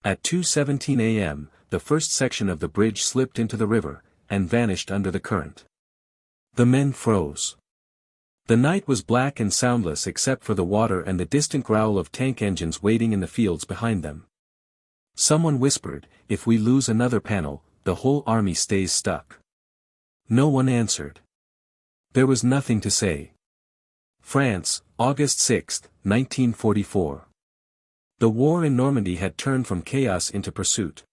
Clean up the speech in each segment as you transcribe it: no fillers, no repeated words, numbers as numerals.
At 2:17 a.m., the first section of the bridge slipped into the river, and vanished under the current. The men froze. The night was black and soundless except for the water and the distant growl of tank engines waiting in the fields behind them. Someone whispered, "If we lose another panel, the whole army stays stuck." No one answered. There was nothing to say. France, August 6, 1944. The war in Normandy had turned from chaos into pursuit.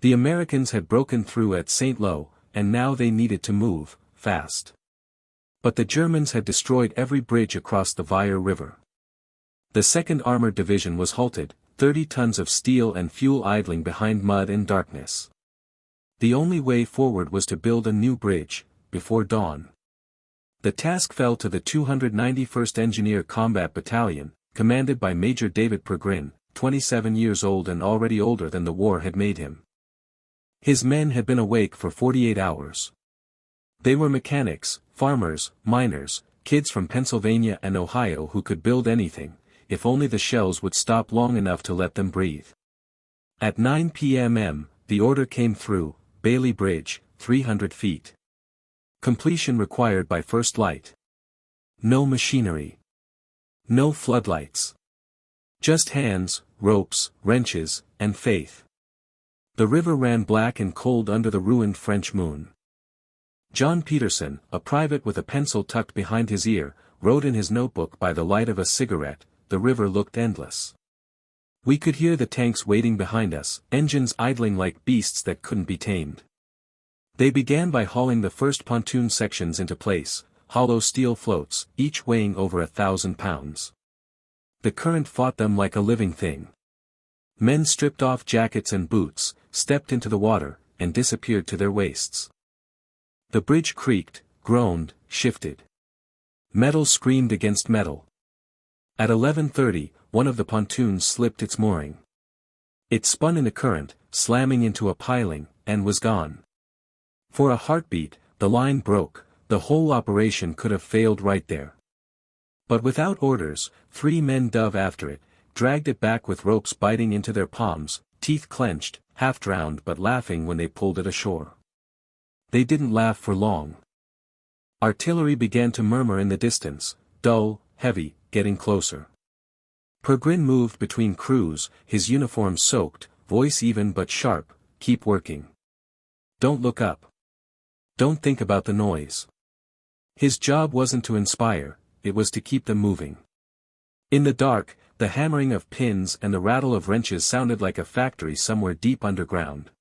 The Americans had broken through at St. Lo, and now they needed to move, fast. But the Germans had destroyed every bridge across the Vire River. The 2nd Armored Division was halted, 30 tons of steel and fuel idling behind mud and darkness. The only way forward was to build a new bridge, before dawn. The task fell to the 291st Engineer Combat Battalion, commanded by Major David Pergrin, 27 years old and already older than the war had made him. His men had been awake for 48 hours. They were mechanics, farmers, miners, kids from Pennsylvania and Ohio who could build anything, if only the shells would stop long enough to let them breathe. At 9 p.m. the order came through, Bailey Bridge, 300 feet. Completion required by first light. No machinery. No floodlights. Just hands, ropes, wrenches, and faith. The river ran black and cold under the ruined French moon. John Peterson, a private with a pencil tucked behind his ear, wrote in his notebook by the light of a cigarette, "The river looked endless. We could hear the tanks waiting behind us, engines idling like beasts that couldn't be tamed." They began by hauling the first pontoon sections into place, hollow steel floats, each weighing over 1,000 pounds. The current fought them like a living thing. Men stripped off jackets and boots, stepped into the water, and disappeared to their waists. The bridge creaked, groaned, shifted. Metal screamed against metal. At 11:30, one of the pontoons slipped its mooring. It spun in the current, slamming into a piling, and was gone. For a heartbeat, the line broke. The whole operation could have failed right there. But without orders, 3 men dove after it, dragged it back with ropes biting into their palms, teeth clenched, half drowned but laughing when they pulled it ashore. They didn't laugh for long. Artillery began to murmur in the distance, dull, heavy, getting closer. Pergrin moved between crews, his uniform soaked, voice even but sharp, "Keep working. Don't look up. Don't think about the noise." His job wasn't to inspire, it was to keep them moving. In the dark, the hammering of pins and the rattle of wrenches sounded like a factory somewhere deep underground.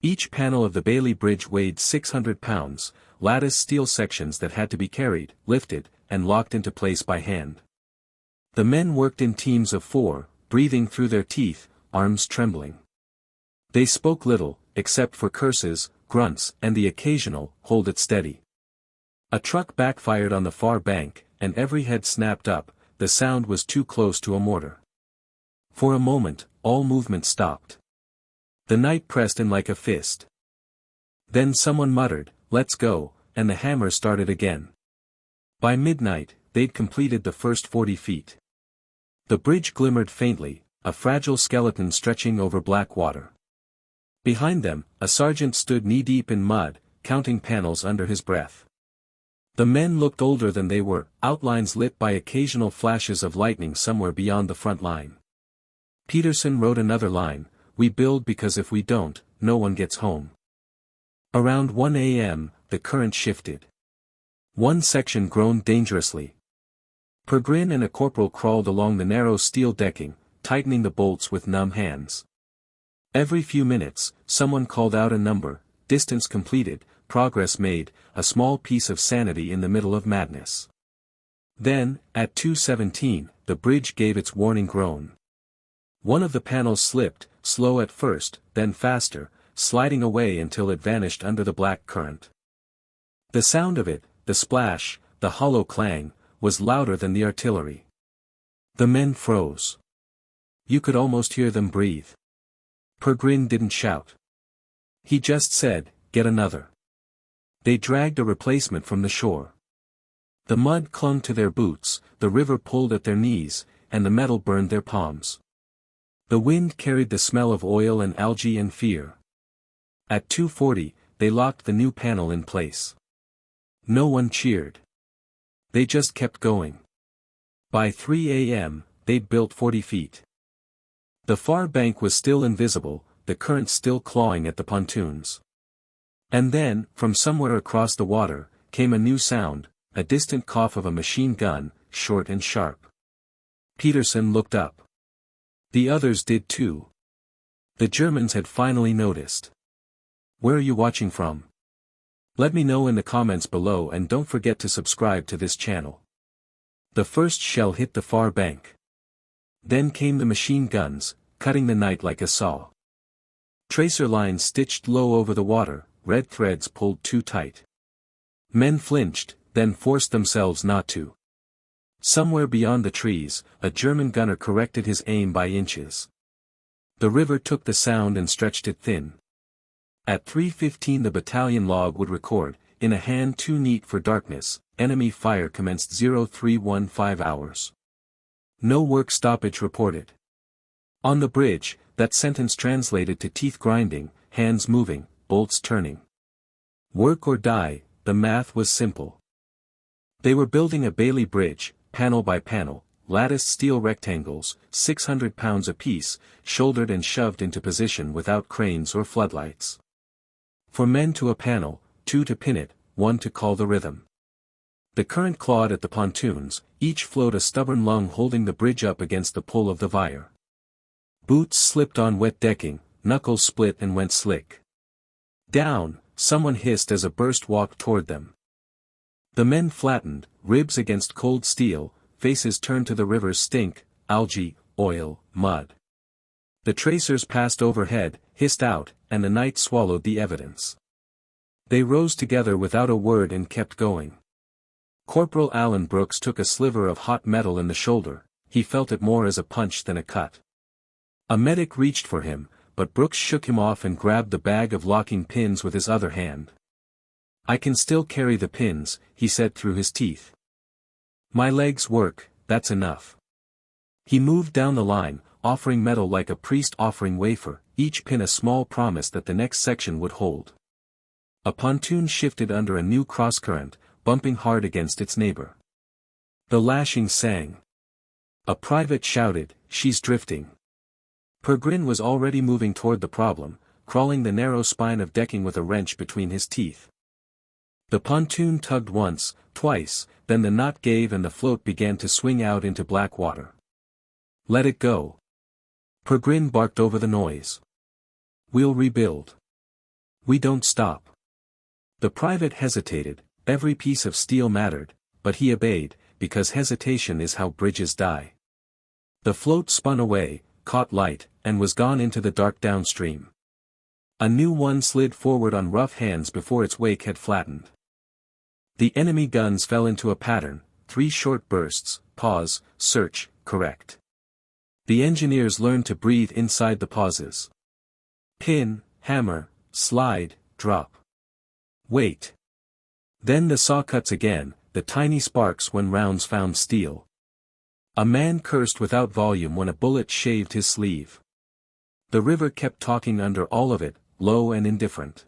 Each panel of the Bailey Bridge weighed 600 pounds, lattice steel sections that had to be carried, lifted, and locked into place by hand. The men worked in teams of 4, breathing through their teeth, arms trembling. They spoke little, except for curses, grunts, and the occasional, "Hold it steady." A truck backfired on the far bank, and every head snapped up. The sound was too close to a mortar. For a moment, all movement stopped. The night pressed in like a fist. Then someone muttered, "Let's go," and the hammer started again. By midnight, they'd completed the first 40 feet. The bridge glimmered faintly, a fragile skeleton stretching over black water. Behind them, a sergeant stood knee-deep in mud, counting panels under his breath. The men looked older than they were, outlines lit by occasional flashes of lightning somewhere beyond the front line. Peterson wrote another line, "We build because if we don't, no one gets home." Around 1 a.m., the current shifted. One section groaned dangerously. Pergrin and a corporal crawled along the narrow steel decking, tightening the bolts with numb hands. Every few minutes, someone called out a number, distance completed, progress made, a small piece of sanity in the middle of madness. Then, at 2:17, the bridge gave its warning groan. One of the panels slipped, slow at first, then faster, sliding away until it vanished under the black current. The sound of it, the splash, the hollow clang, was louder than the artillery. The men froze. You could almost hear them breathe. Pergrin didn't shout. He just said, "Get another." They dragged a replacement from the shore. The mud clung to their boots, the river pulled at their knees, and the metal burned their palms. The wind carried the smell of oil and algae and fear. At 2:40, they locked the new panel in place. No one cheered. They just kept going. By 3 a.m., they'd built 40 feet. The far bank was still invisible, the current still clawing at the pontoons. And then, from somewhere across the water, came a new sound, a distant cough of a machine gun, short and sharp. Peterson looked up. The others did too. The Germans had finally noticed. Where are you watching from? Let me know in the comments below and don't forget to subscribe to this channel. The first shell hit the far bank. Then came the machine guns, cutting the night like a saw. Tracer lines stitched low over the water, red threads pulled too tight. Men flinched, then forced themselves not to. Somewhere beyond the trees, a German gunner corrected his aim by inches. The river took the sound and stretched it thin. At 3:15 the battalion log would record, in a hand too neat for darkness, enemy fire commenced 0315 hours. No work stoppage reported. On the bridge, that sentence translated to teeth grinding, hands moving, bolts turning. Work or die, the math was simple. They were building a Bailey bridge, panel by panel, latticed steel rectangles, 600 pounds apiece, shouldered and shoved into position without cranes or floodlights. 4 men to a panel, 2 to pin it, 1 to call the rhythm. The current clawed at the pontoons, each float a stubborn lung holding the bridge up against the pull of the wire. Boots slipped on wet decking, knuckles split and went slick. Down, someone hissed as a burst walked toward them. The men flattened, ribs against cold steel, faces turned to the river's stink, algae, oil, mud. The tracers passed overhead, hissed out, and the night swallowed the evidence. They rose together without a word and kept going. Corporal Alan Brooks took a sliver of hot metal in the shoulder, he felt it more as a punch than a cut. A medic reached for him, but Brooks shook him off and grabbed the bag of locking pins with his other hand. "I can still carry the pins," he said through his teeth. "My legs work, that's enough." He moved down the line, offering metal like a priest offering wafer, each pin a small promise that the next section would hold. A pontoon shifted under a new cross-current, bumping hard against its neighbor. The lashing sang. A private shouted, "She's drifting." Pergrin was already moving toward the problem, crawling the narrow spine of decking with a wrench between his teeth. The pontoon tugged once, twice, then the knot gave and the float began to swing out into black water. "Let it go." Pergrin barked over the noise. "We'll rebuild. We don't stop." The private hesitated, every piece of steel mattered, but he obeyed, because hesitation is how bridges die. The float spun away, caught light, and was gone into the dark downstream. A new one slid forward on rough hands before its wake had flattened. The enemy guns fell into a pattern, 3 short bursts, pause, search, correct. The engineers learned to breathe inside the pauses. Pin, hammer, slide, drop. Wait. Then the saw cuts again, the tiny sparks when rounds found steel. A man cursed without volume when a bullet shaved his sleeve. The river kept talking under all of it, low and indifferent.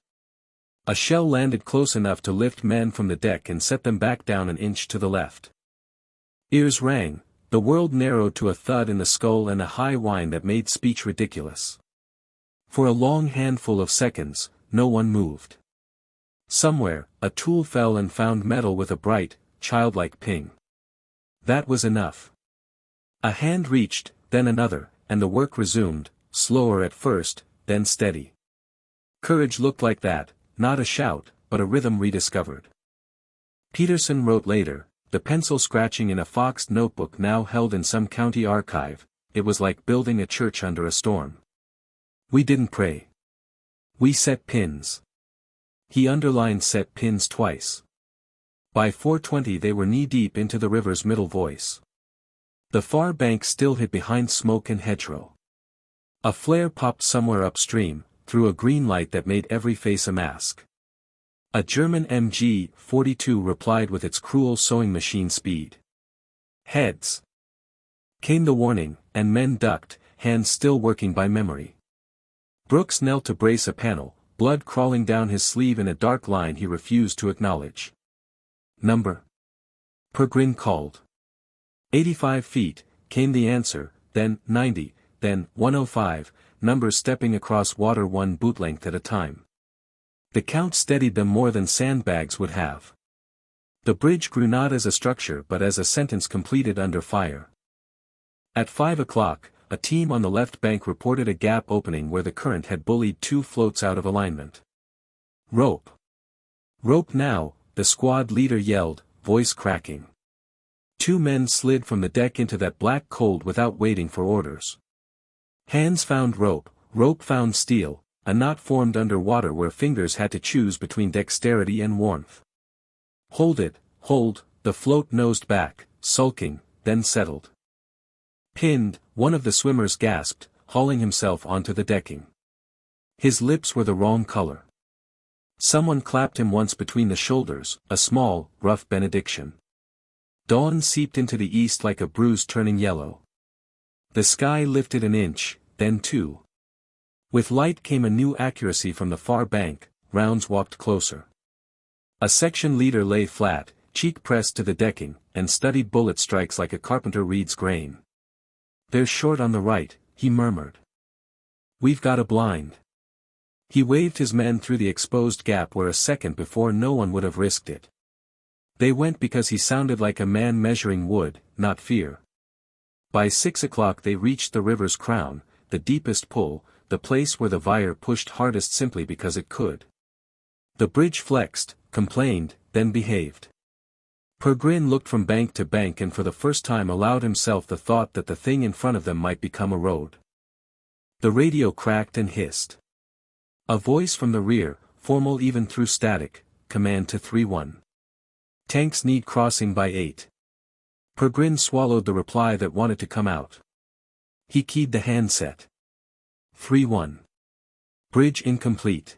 A shell landed close enough to lift men from the deck and set them back down an inch to the left. Ears rang, the world narrowed to a thud in the skull and a high whine that made speech ridiculous. For a long handful of seconds, no one moved. Somewhere, a tool fell and found metal with a bright, childlike ping. That was enough. A hand reached, then another, and the work resumed, slower at first, then steady. Courage looked like that, not a shout, but a rhythm rediscovered. Peterson wrote later, the pencil scratching in a foxed notebook now held in some county archive, it was like building a church under a storm. We didn't pray. We set pins. He underlined set pins twice. By 4:20 they were knee-deep into the river's middle voice. The far bank still hid behind smoke and hedgerow. A flare popped somewhere upstream, through a green light that made every face a mask. A German MG-42 replied with its cruel sewing machine speed. Heads. Came the warning, and men ducked, hands still working by memory. Brooks knelt to brace a panel, blood crawling down his sleeve in a dark line he refused to acknowledge. Number? Peregrine called. 85 feet, came the answer, then 90, then 105, numbers stepping across water one boot length at a time. The count steadied them more than sandbags would have. The bridge grew not as a structure but as a sentence completed under fire. At 5 o'clock, a team on the left bank reported a gap opening where the current had bullied 2 floats out of alignment. Rope! Rope now, the squad leader yelled, voice cracking. 2 men slid from the deck into that black cold without waiting for orders. Hands found rope, rope found steel, a knot formed under water where fingers had to choose between dexterity and warmth. Hold it, hold, the float nosed back, sulking, then settled. Pinned, one of the swimmers gasped, hauling himself onto the decking. His lips were the wrong color. Someone clapped him once between the shoulders, a small, rough benediction. Dawn seeped into the east like a bruise turning yellow. The sky lifted an inch, then 2. With light came a new accuracy from the far bank. Rounds walked closer. A section leader lay flat, cheek pressed to the decking, and studied bullet strikes like a carpenter reads grain. They're short on the right, he murmured. We've got a blind. He waved his men through the exposed gap where a second before no one would have risked it. They went because he sounded like a man measuring wood, not fear. By 6 o'clock they reached the river's crown, the deepest pull, the place where the Vire pushed hardest simply because it could. The bridge flexed, complained, then behaved. Peregrine looked from bank to bank and for the first time allowed himself the thought that the thing in front of them might become a road. The radio cracked and hissed. A voice from the rear, formal even through static, command to 3-1. Tanks need crossing by 8. Peregrine swallowed the reply that wanted to come out. He keyed the handset. 3-1. Bridge incomplete.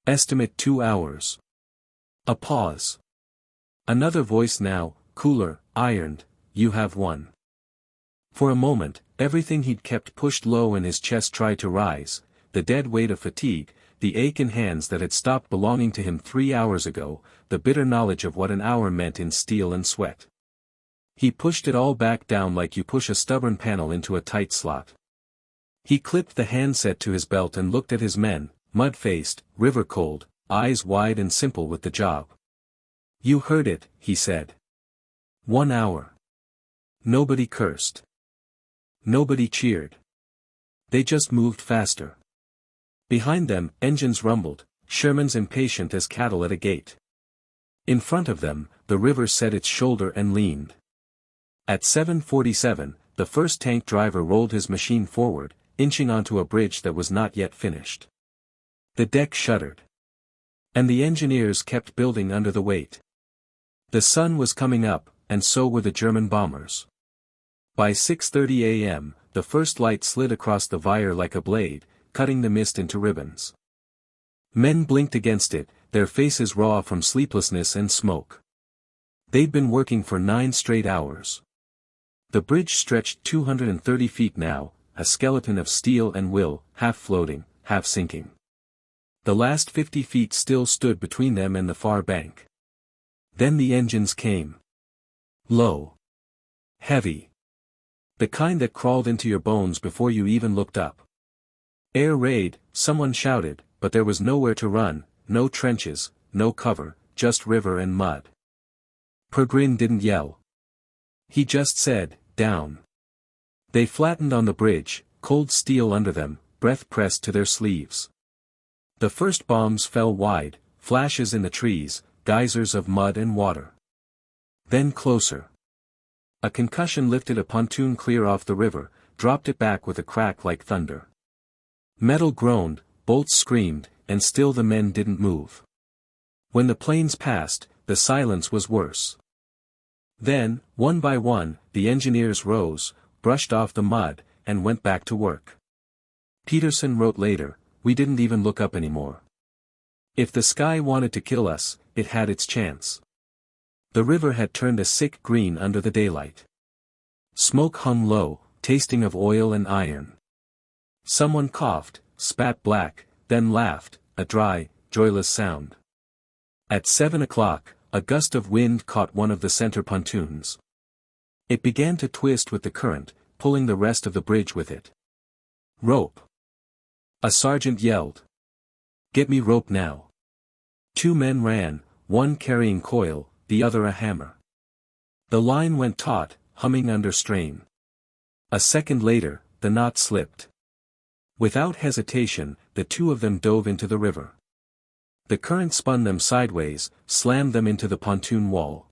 Estimate 2 hours. A pause. Another voice now, cooler, ironed, you have won. For a moment, everything he'd kept pushed low in his chest tried to rise, the dead weight of fatigue, the ache in hands that had stopped belonging to him 3 hours ago, the bitter knowledge of what an hour meant in steel and sweat. He pushed it all back down like you push a stubborn panel into a tight slot. He clipped the handset to his belt and looked at his men, mud-faced, river-cold, eyes wide and simple with the job. You heard it, he said. 1 hour. Nobody cursed. Nobody cheered. They just moved faster. Behind them, engines rumbled, Shermans impatient as cattle at a gate. In front of them, the river set its shoulder and leaned. At 7:47, the first tank driver rolled his machine forward, inching onto a bridge that was not yet finished. The deck shuddered. And the engineers kept building under the weight. The sun was coming up, and so were the German bombers. By 6:30 a.m., the first light slid across the Vire like a blade, cutting the mist into ribbons. Men blinked against it, their faces raw from sleeplessness and smoke. They'd been working for 9 straight hours. The bridge stretched 230 feet now, a skeleton of steel and will, half floating, half sinking. The last 50 feet still stood between them and the far bank. Then the engines came. Low. Heavy. The kind that crawled into your bones before you even looked up. Air raid, someone shouted, but there was nowhere to run, no trenches, no cover, just river and mud. Peregrine didn't yell. He just said, down. They flattened on the bridge, cold steel under them, breath pressed to their sleeves. The first bombs fell wide, flashes in the trees, geysers of mud and water. Then closer. A concussion lifted a pontoon clear off the river, dropped it back with a crack like thunder. Metal groaned, bolts screamed, and still the men didn't move. When the planes passed, the silence was worse. Then, one by one, the engineers rose, brushed off the mud, and went back to work. Peterson wrote later, we didn't even look up anymore. If the sky wanted to kill us, it had its chance. The river had turned a sick green under the daylight. Smoke hung low, tasting of oil and iron. Someone coughed, spat black, then laughed, a dry, joyless sound. At 7 o'clock, a gust of wind caught one of the center pontoons. It began to twist with the current, pulling the rest of the bridge with it. Rope! A sergeant yelled. Get me rope now. 2 men ran, one carrying coil, the other a hammer. The line went taut, humming under strain. A second later, the knot slipped. Without hesitation, the 2 of them dove into the river. The current spun them sideways, slammed them into the pontoon wall.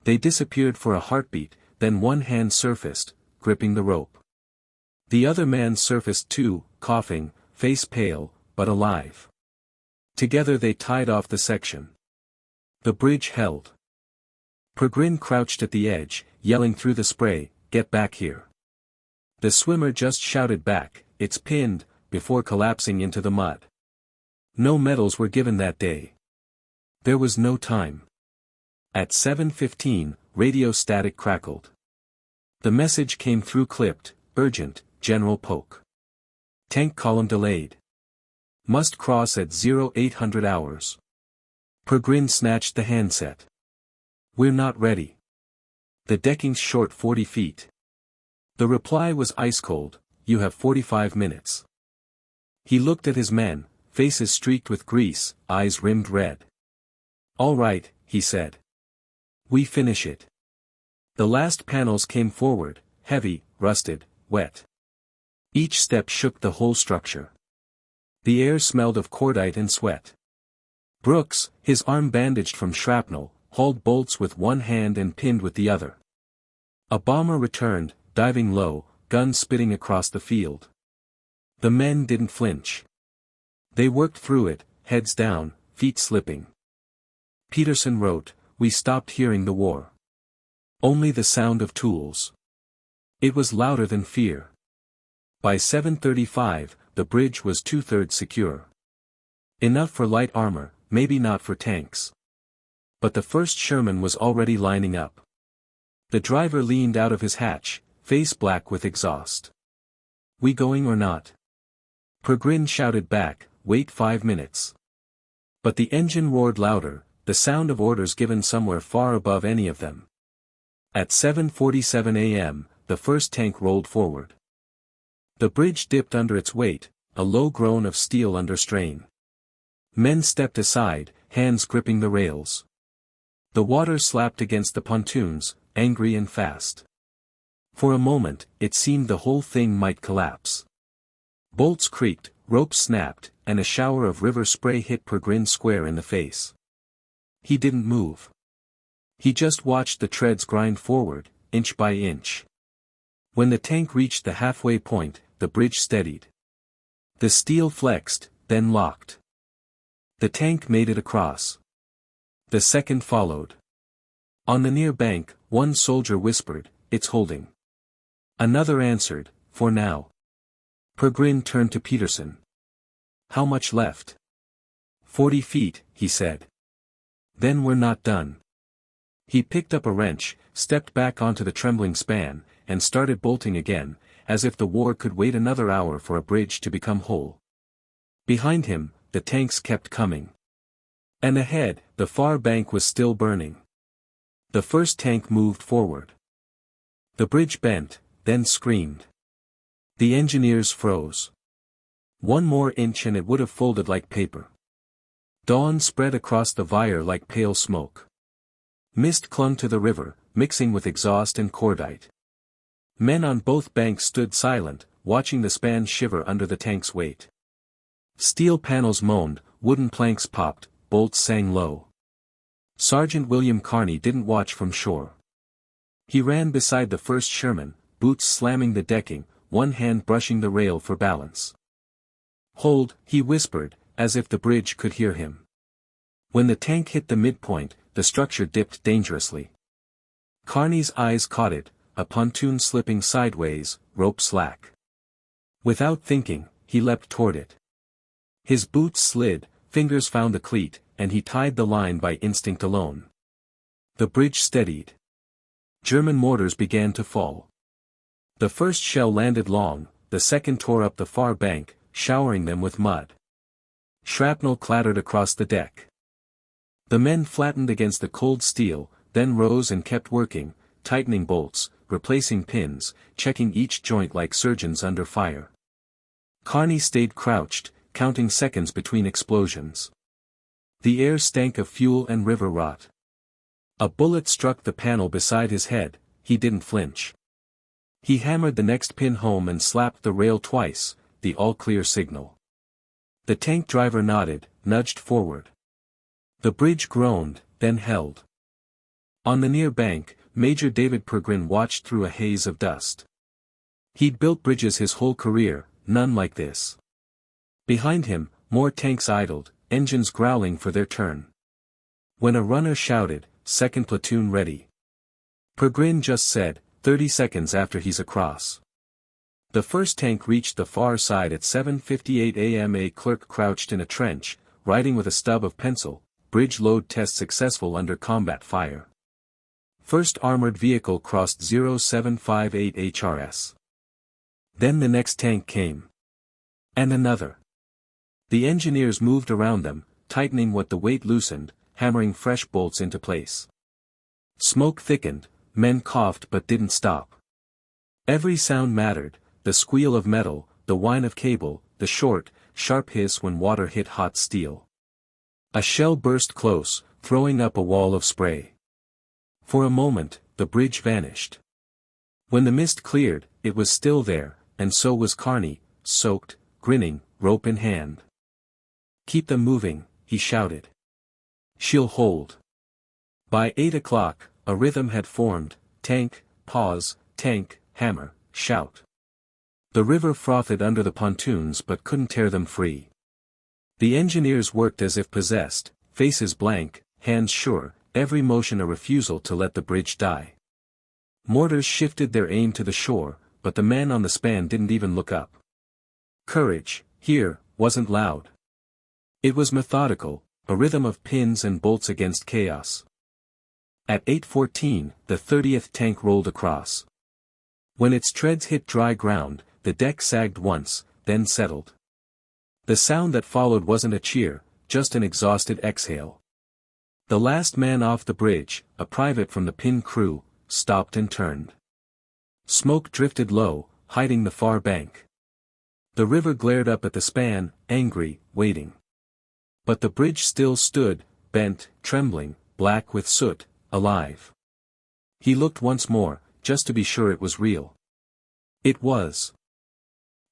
They disappeared for a heartbeat, then one hand surfaced, gripping the rope. The other man surfaced too, coughing, face pale, but alive. Together they tied off the section. The bridge held. Peregrine crouched at the edge, yelling through the spray, "Get back here." The swimmer just shouted back, "It's pinned," before collapsing into the mud. No medals were given that day. There was no time. At 7:15, radio static crackled. The message came through clipped, urgent, General Polk. Tank column delayed. Must cross at 0800 hours. Peregrine snatched the handset. We're not ready. The decking's short 40 feet. The reply was ice cold, you have 45 minutes. He looked at his men, faces streaked with grease, eyes rimmed red. All right, he said. We finish it. The last panels came forward, heavy, rusted, wet. Each step shook the whole structure. The air smelled of cordite and sweat. Brooks, his arm bandaged from shrapnel, hauled bolts with one hand and pinned with the other. A bomber returned, diving low, gun spitting across the field. The men didn't flinch. They worked through it, heads down, feet slipping. Peterson wrote, "We stopped hearing the war. Only the sound of tools. It was louder than fear." By 7:35, the bridge was 2/3 secure. Enough for light armor, maybe not for tanks. But the first Sherman was already lining up. The driver leaned out of his hatch, face black with exhaust. We going or not? Peregrine shouted back, wait 5 minutes. But the engine roared louder, the sound of orders given somewhere far above any of them. At 7:47 a.m., the first tank rolled forward. The bridge dipped under its weight, a low groan of steel under strain. Men stepped aside, hands gripping the rails. The water slapped against the pontoons, angry and fast. For a moment, it seemed the whole thing might collapse. Bolts creaked, ropes snapped, and a shower of river spray hit Peregrine square in the face. He didn't move. He just watched the treads grind forward, inch by inch. When the tank reached the halfway point, the bridge steadied. The steel flexed, then locked. The tank made it across. The second followed. On the near bank, one soldier whispered, "It's holding." Another answered, "For now." Peregrine turned to Peterson. "How much left?" 40 feet, he said. "Then we're not done." He picked up a wrench, stepped back onto the trembling span, and started bolting again, as if the war could wait another hour for a bridge to become whole. Behind him, the tanks kept coming. And ahead, the far bank was still burning. The first tank moved forward. The bridge bent, then screamed. The engineers froze. One more inch and it would have folded like paper. Dawn spread across the wire like pale smoke. Mist clung to the river, mixing with exhaust and cordite. Men on both banks stood silent, watching the span shiver under the tank's weight. Steel panels moaned, wooden planks popped, bolts sang low. Sergeant William Kearney didn't watch from shore. He ran beside the first Sherman, boots slamming the decking, one hand brushing the rail for balance. "Hold," he whispered, as if the bridge could hear him. When the tank hit the midpoint, the structure dipped dangerously. Kearney's eyes caught it, a pontoon slipping sideways, rope slack. Without thinking, he leapt toward it. His boots slid, fingers found the cleat, and he tied the line by instinct alone. The bridge steadied. German mortars began to fall. The first shell landed long, the second tore up the far bank, showering them with mud. Shrapnel clattered across the deck. The men flattened against the cold steel, then rose and kept working, tightening bolts, replacing pins, checking each joint like surgeons under fire. Carney stayed crouched, counting seconds between explosions. The air stank of fuel and river rot. A bullet struck the panel beside his head. He didn't flinch. He hammered the next pin home and slapped the rail twice, the all-clear signal. The tank driver nodded, nudged forward. The bridge groaned, then held. On the near bank, Major David Pergrin watched through a haze of dust. He'd built bridges his whole career, none like this. Behind him, more tanks idled, engines growling for their turn. When a runner shouted, "Second platoon ready," Pergrin just said, 30 seconds after he's across. The first tank reached the far side at 7:58 a.m. A clerk crouched in a trench, writing with a stub of pencil, "Bridge load test successful under combat fire." First armored vehicle crossed 0758 HRS. Then the next tank came. And another. The engineers moved around them, tightening what the weight loosened, hammering fresh bolts into place. Smoke thickened, men coughed but didn't stop. Every sound mattered, the squeal of metal, the whine of cable, the short, sharp hiss when water hit hot steel. A shell burst close, throwing up a wall of spray. For a moment, the bridge vanished. When the mist cleared, it was still there, and so was Carney, soaked, grinning, rope in hand. "Keep them moving," he shouted. "She'll hold." By 8 o'clock, a rhythm had formed: tank, pause, tank, hammer, shout. The river frothed under the pontoons but couldn't tear them free. The engineers worked as if possessed, faces blank, hands sure, every motion a refusal to let the bridge die. Mortars shifted their aim to the shore, but the man on the span didn't even look up. Courage, here, wasn't loud. It was methodical, a rhythm of pins and bolts against chaos. At 8:14, the 30th tank rolled across. When its treads hit dry ground, the deck sagged once, then settled. The sound that followed wasn't a cheer, just an exhausted exhale. The last man off the bridge, a private from the pin crew, stopped and turned. Smoke drifted low, hiding the far bank. The river glared up at the span, angry, waiting. But the bridge still stood, bent, trembling, black with soot, alive. He looked once more, just to be sure it was real. It was.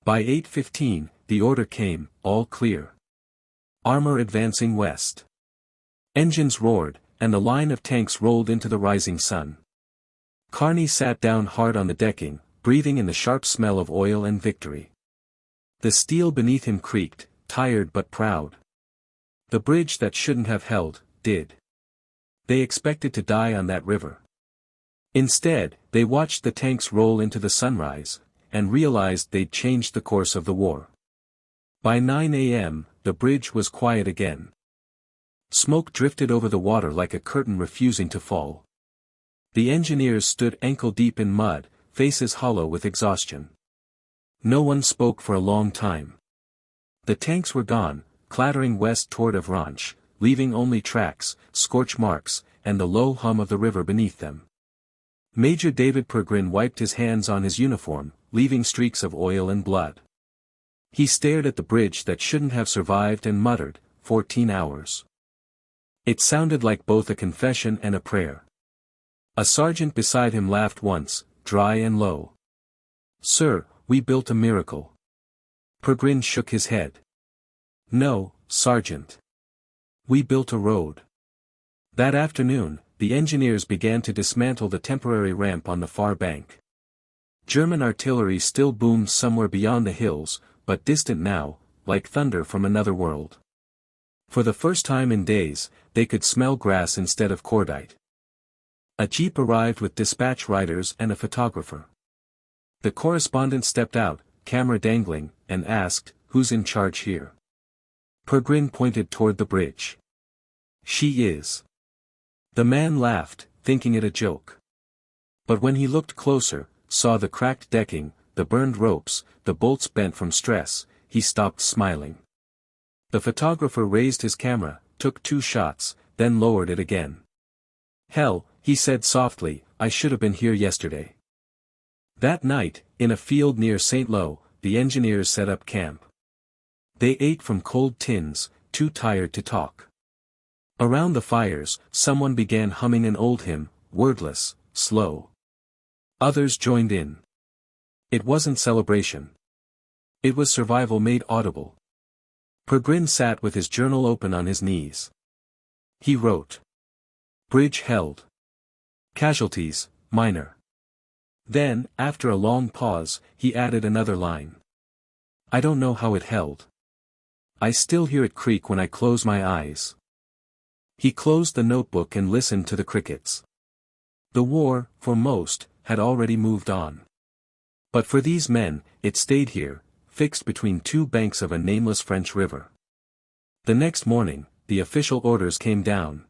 By 8:15, the order came, all clear. Armor advancing west. Engines roared, and the line of tanks rolled into the rising sun. Carney sat down hard on the decking, breathing in the sharp smell of oil and victory. The steel beneath him creaked, tired but proud. The bridge that shouldn't have held, did. They expected to die on that river. Instead, they watched the tanks roll into the sunrise, and realized they'd changed the course of the war. By 9 a.m., the bridge was quiet again. Smoke drifted over the water like a curtain refusing to fall. The engineers stood ankle-deep in mud, faces hollow with exhaustion. No one spoke for a long time. The tanks were gone, clattering west toward Avranches, leaving only tracks, scorch marks, and the low hum of the river beneath them. Major David Pergrin wiped his hands on his uniform, leaving streaks of oil and blood. He stared at the bridge that shouldn't have survived and muttered, 14 hours. It sounded like both a confession and a prayer. A sergeant beside him laughed once, dry and low. "Sir, we built a miracle." Pergrin shook his head. "No, Sergeant. We built a road." That afternoon, the engineers began to dismantle the temporary ramp on the far bank. German artillery still boomed somewhere beyond the hills, but distant now, like thunder from another world. For the first time in days, they could smell grass instead of cordite. A jeep arrived with dispatch riders and a photographer. The correspondent stepped out, camera dangling, and asked, "Who's in charge here?" Pergrin pointed toward the bridge. "She is." The man laughed, thinking it a joke. But when he looked closer, saw the cracked decking, the burned ropes, the bolts bent from stress, he stopped smiling. The photographer raised his camera, took 2 shots, then lowered it again. "Hell," he said softly, "I should have been here yesterday." That night, in a field near St. Lo, the engineers set up camp. They ate from cold tins, too tired to talk. Around the fires, someone began humming an old hymn, wordless, slow. Others joined in. It wasn't celebration. It was survival made audible. Pergrin sat with his journal open on his knees. He wrote. Bridge held. Casualties, minor. Then, after a long pause, he added another line. I don't know how it held. I still hear it creak when I close my eyes. He closed the notebook and listened to the crickets. The war, for most, had already moved on. But for these men, it stayed here, fixed between 2 banks of a nameless French river. The next morning, the official orders came down.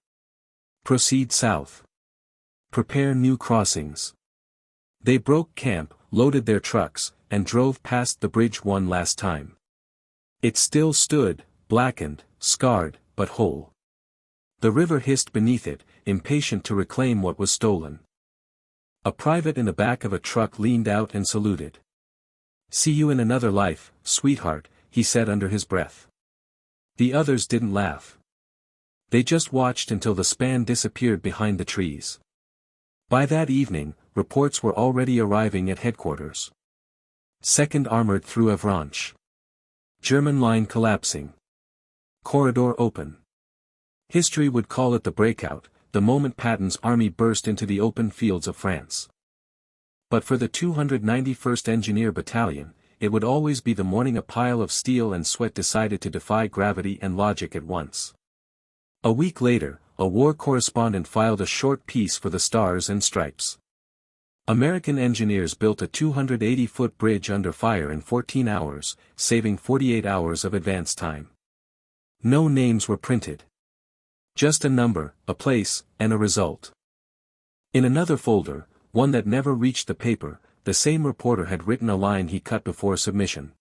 Proceed south. Prepare new crossings. They broke camp, loaded their trucks, and drove past the bridge one last time. It still stood, blackened, scarred, but whole. The river hissed beneath it, impatient to reclaim what was stolen. A private in the back of a truck leaned out and saluted. See you in another life, sweetheart, he said under his breath. The others didn't laugh. They just watched until the span disappeared behind the trees. By that evening, reports were already arriving at headquarters. 2nd Armored through Avranches. German line collapsing. Corridor open. History would call it the breakout, the moment Patton's army burst into the open fields of France. But for the 291st Engineer Battalion, it would always be the morning a pile of steel and sweat decided to defy gravity and logic at once. A week later, a war correspondent filed a short piece for the Stars and Stripes. American engineers built a 280-foot bridge under fire in 14 hours, saving 48 hours of advance time. No names were printed. Just a number, a place, and a result. In another folder, one that never reached the paper, the same reporter had written a line he cut before submission.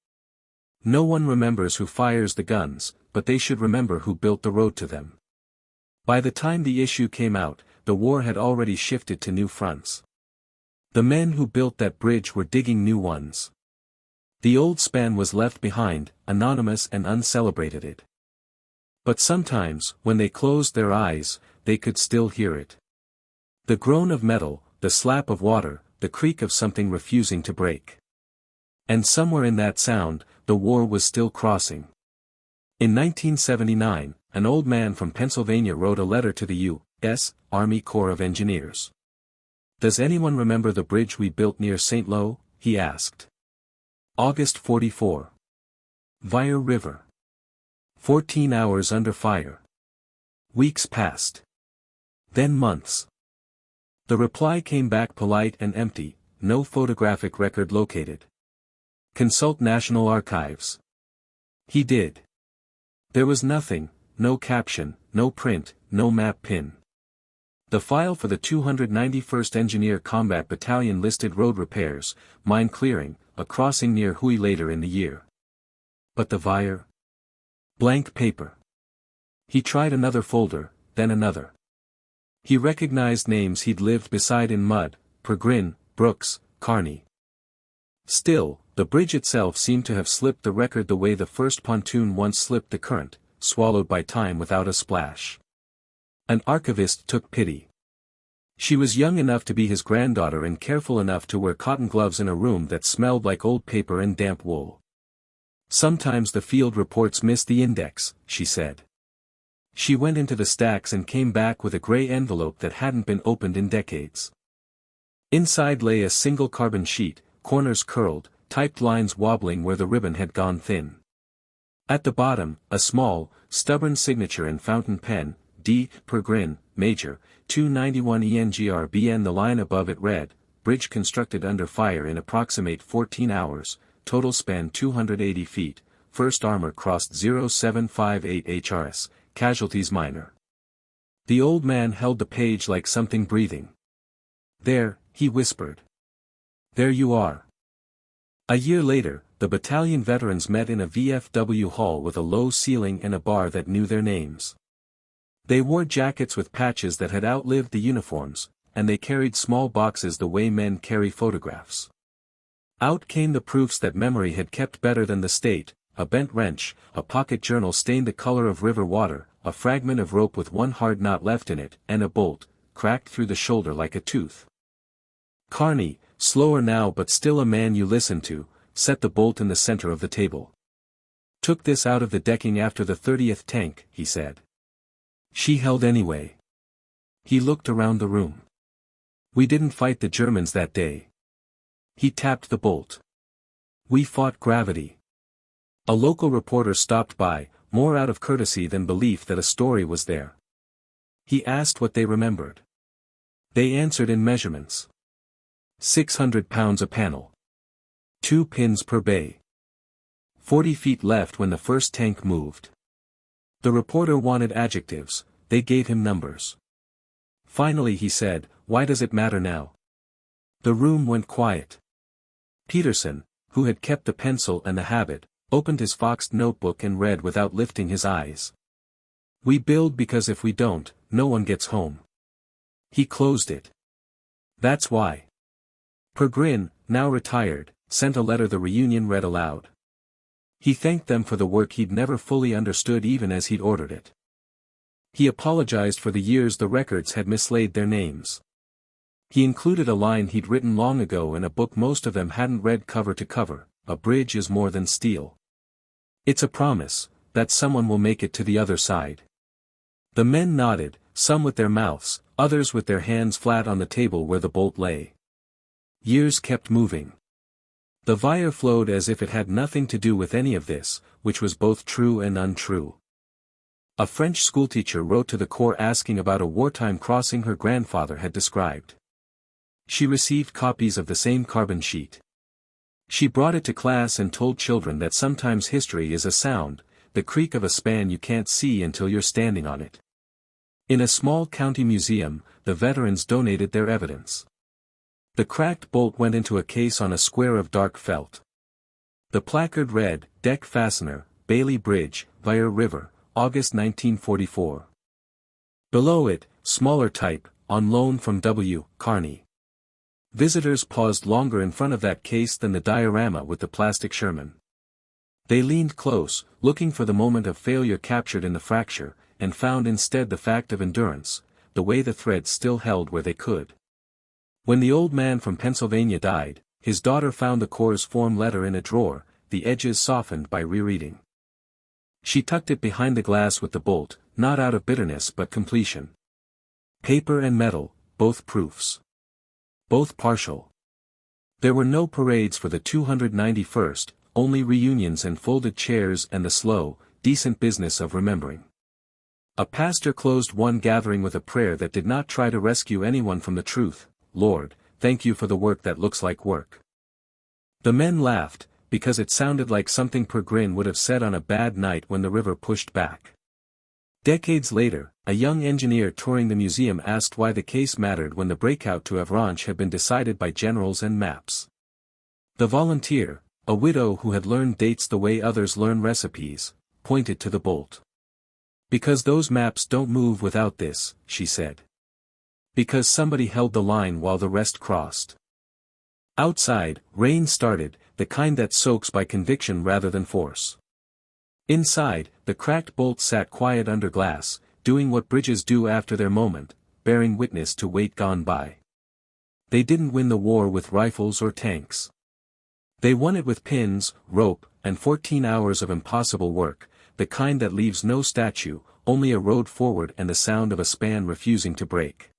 No one remembers who fires the guns, but they should remember who built the road to them. By the time the issue came out, the war had already shifted to new fronts. The men who built that bridge were digging new ones. The old span was left behind, anonymous and uncelebrated it. But sometimes, when they closed their eyes, they could still hear it. The groan of metal, the slap of water, the creak of something refusing to break. And somewhere in that sound, the war was still crossing. In 1979, an old man from Pennsylvania wrote a letter to the U.S. Army Corps of Engineers. Does anyone remember the bridge we built near St. Lo? He asked. August 44. Vire River. 14 hours under fire. Weeks passed. Then months. The reply came back polite and empty, no photographic record located. Consult National Archives. He did. There was nothing, no caption, no print, no map pin. The file for the 291st Engineer Combat Battalion listed road repairs, mine clearing, a crossing near Huy later in the year. But the Vire? Blank paper. He tried another folder, then another. He recognized names he'd lived beside in mud, Pergrin, Brooks, Carney. Still, the bridge itself seemed to have slipped the record the way the first pontoon once slipped the current, swallowed by time without a splash. An archivist took pity. She was young enough to be his granddaughter and careful enough to wear cotton gloves in a room that smelled like old paper and damp wool. Sometimes the field reports missed the index, she said. She went into the stacks and came back with a gray envelope that hadn't been opened in decades. Inside lay a single carbon sheet, corners curled, typed lines wobbling where the ribbon had gone thin. At the bottom, a small, stubborn signature in fountain pen, D. Pergrin, Major, 291 ENGRBN. The line above it read, bridge constructed under fire in approximate 14 hours, total span 280 feet, first armor crossed 0758 HRS, casualties minor. The old man held the page like something breathing. There, he whispered. There you are. A year later, the battalion veterans met in a VFW hall with a low ceiling and a bar that knew their names. They wore jackets with patches that had outlived the uniforms, and they carried small boxes the way men carry photographs. Out came the proofs that memory had kept better than the state: a bent wrench, a pocket journal stained the color of river water, a fragment of rope with one hard knot left in it, and a bolt, cracked through the shoulder like a tooth. Carney, slower now but still a man you listen to, set the bolt in the center of the table. Took this out of the decking after the 30th tank, he said. She held anyway. He looked around the room. We didn't fight the Germans that day. He tapped the bolt. We fought gravity. A local reporter stopped by, more out of courtesy than belief that a story was there. He asked what they remembered. They answered in measurements. 600 pounds a panel. 2 pins per bay. 40 feet left when the first tank moved. The reporter wanted adjectives, they gave him numbers. Finally he said, "Why does it matter now?" The room went quiet. Peterson, who had kept the pencil and the habit, opened his foxed notebook and read without lifting his eyes. We build because if we don't, no one gets home. He closed it. That's why. Pergrin, now retired, sent a letter the reunion read aloud. He thanked them for the work he'd never fully understood even as he'd ordered it. He apologized for the years the records had mislaid their names. He included a line he'd written long ago in a book most of them hadn't read cover to cover: "A bridge is more than steel. It's a promise, that someone will make it to the other side." The men nodded, some with their mouths, others with their hands flat on the table where the bolt lay. Years kept moving. The Vire flowed as if it had nothing to do with any of this, which was both true and untrue. A French schoolteacher wrote to the Corps asking about a wartime crossing her grandfather had described. She received copies of the same carbon sheet. She brought it to class and told children that sometimes history is a sound, the creak of a span you can't see until you're standing on it. In a small county museum, the veterans donated their evidence. The cracked bolt went into a case on a square of dark felt. The placard read, "Deck Fastener, Bailey Bridge, Vire River, August 1944. Below it, smaller type, "On loan from W. Carney." Visitors paused longer in front of that case than the diorama with the plastic Sherman. They leaned close, looking for the moment of failure captured in the fracture, and found instead the fact of endurance, the way the threads still held where they could. When the old man from Pennsylvania died, his daughter found the Corps' form letter in a drawer, the edges softened by rereading. She tucked it behind the glass with the bolt, not out of bitterness but completion. Paper and metal, both proofs. Both partial. There were no parades for the 291st, only reunions and folded chairs and the slow, decent business of remembering. A pastor closed one gathering with a prayer that did not try to rescue anyone from the truth: "Lord, thank you for the work that looks like work." The men laughed, because it sounded like something Pergrin would have said on a bad night when the river pushed back. Decades later, a young engineer touring the museum asked why the case mattered when the breakout to Avranches had been decided by generals and maps. The volunteer, a widow who had learned dates the way others learn recipes, pointed to the bolt. "Because those maps don't move without this," she said. "Because somebody held the line while the rest crossed." Outside, rain started, the kind that soaks by conviction rather than force. Inside, the cracked bolt sat quiet under glass, doing what bridges do after their moment, bearing witness to weight gone by. They didn't win the war with rifles or tanks. They won it with pins, rope, and 14 hours of impossible work, the kind that leaves no statue, only a road forward and the sound of a span refusing to break.